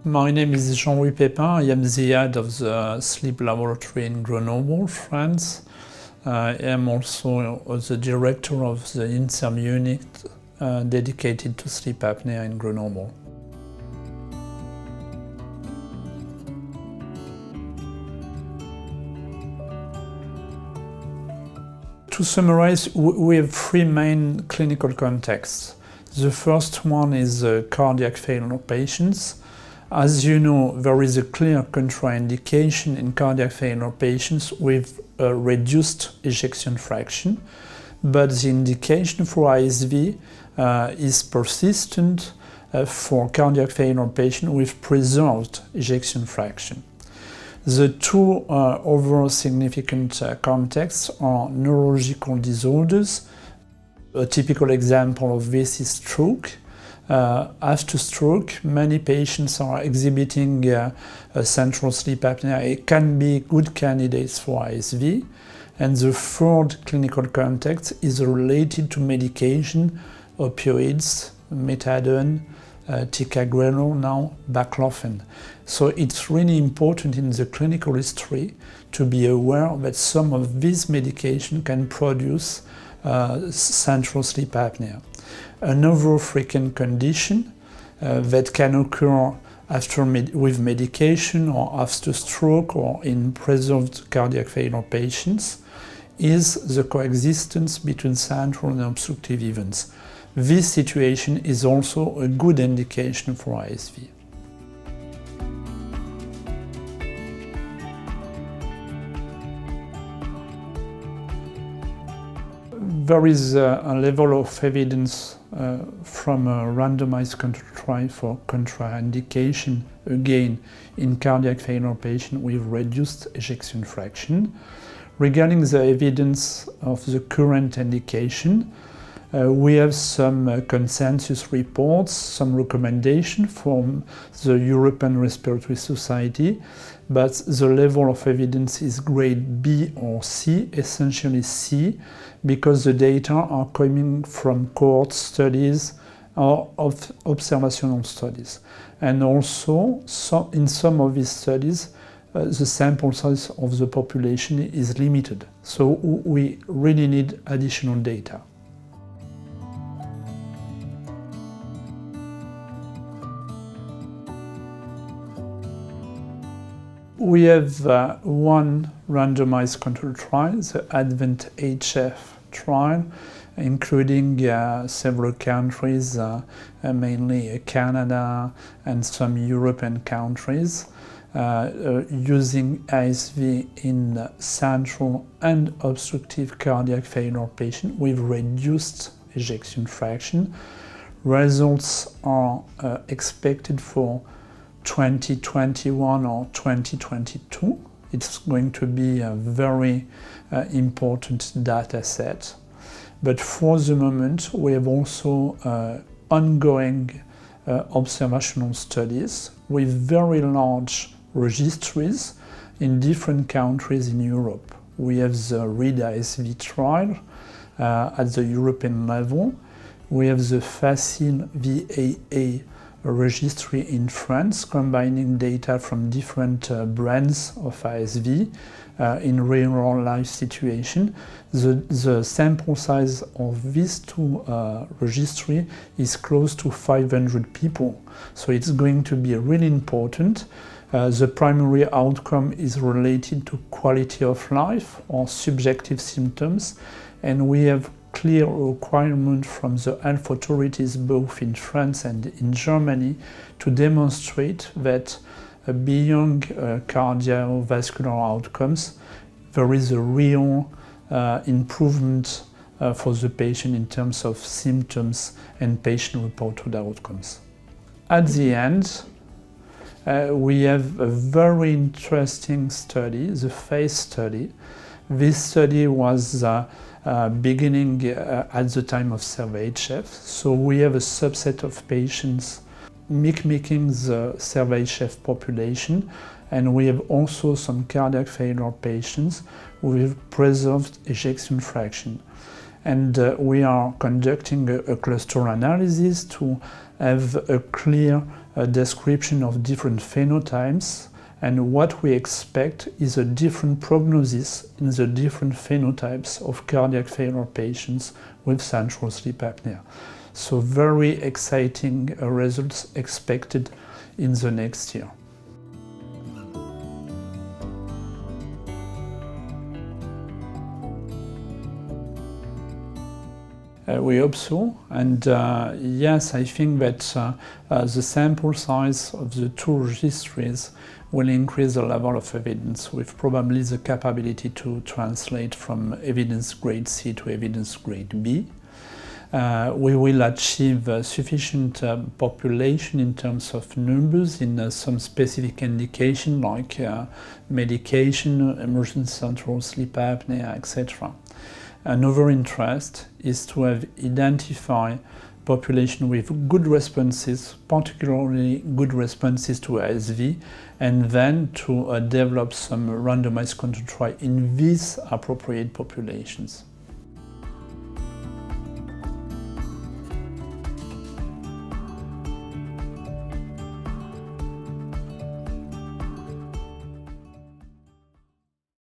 My name is Jean Louis Pépin. I am the head of the sleep laboratory in Grenoble, France. I am also the director of the INSERM unit dedicated to sleep apnea in Grenoble. To summarize, we have three main clinical contexts. The first one is cardiac failure patients. As you know, there is a clear contraindication in cardiac failure patients with a reduced ejection fraction, but the indication for ASV is persistent for cardiac failure patients with preserved ejection fraction. The two other significant contexts are neurological disorders. A typical example of this is stroke. After stroke, many patients are exhibiting central sleep apnea. It can be good candidates for ASV. And the third clinical context is related to medication, opioids, methadone, ticagrelor, now baclofen. So it's really important in the clinical history to be aware that some of these medications can produce central sleep apnea. Another frequent condition that can occur with medication or after stroke or in preserved cardiac failure patients is the coexistence between central and obstructive events. This situation is also a good indication for ASV. There is a level of evidence from a randomized control trial for contraindication, again, in cardiac failure patients with reduced ejection fraction. Regarding the evidence of the current indication, we have some consensus reports, some recommendations from the European Respiratory Society, but the level of evidence is grade B or C, essentially C, because the data are coming from cohort studies or of observational studies. And also, in some of these studies, the sample size of the population is limited. So we really need additional data. We have one randomized control trial, the ADVENT-HF trial, including several countries, mainly Canada and some European countries, using ASV in central and obstructive cardiac failure patients with reduced ejection fraction. Results are expected for 2021 or 2022. It's going to be a very important data set. But for the moment, we have also ongoing observational studies with very large registries in different countries in Europe. We have the READ-ASV trial at the European level. We have the FACIL VAA registry in France, combining data from different brands of ASV in real-life situation. The sample size of these two registries is close to 500 people, so it's going to be really important. The primary outcome is related to quality of life or subjective symptoms, and we have clear requirement from the health authorities both in France and in Germany to demonstrate that beyond cardiovascular outcomes, there is a real improvement for the patient in terms of symptoms and patient-reported outcomes. At the end, we have a very interesting study, the FACE study. This study was beginning at the time of Servo-HF. So we have a subset of patients mimicking the Servo-HF population, and we have also some cardiac failure patients with preserved ejection fraction. And we are conducting a cluster analysis to have a clear description of different phenotypes, and what we expect is a different prognosis in the different phenotypes of cardiac failure patients with central sleep apnea. So very exciting results expected in the next year. We hope so, and yes, I think that the sample size of the two registries will increase the level of evidence, with probably the capability to translate from evidence grade C to evidence grade B. We will achieve sufficient population in terms of numbers in some specific indication like medication, emergency central sleep apnea, etc. Another interest is to have identified population with good responses, particularly good responses to ASV, and then to develop some randomized control trial in these appropriate populations.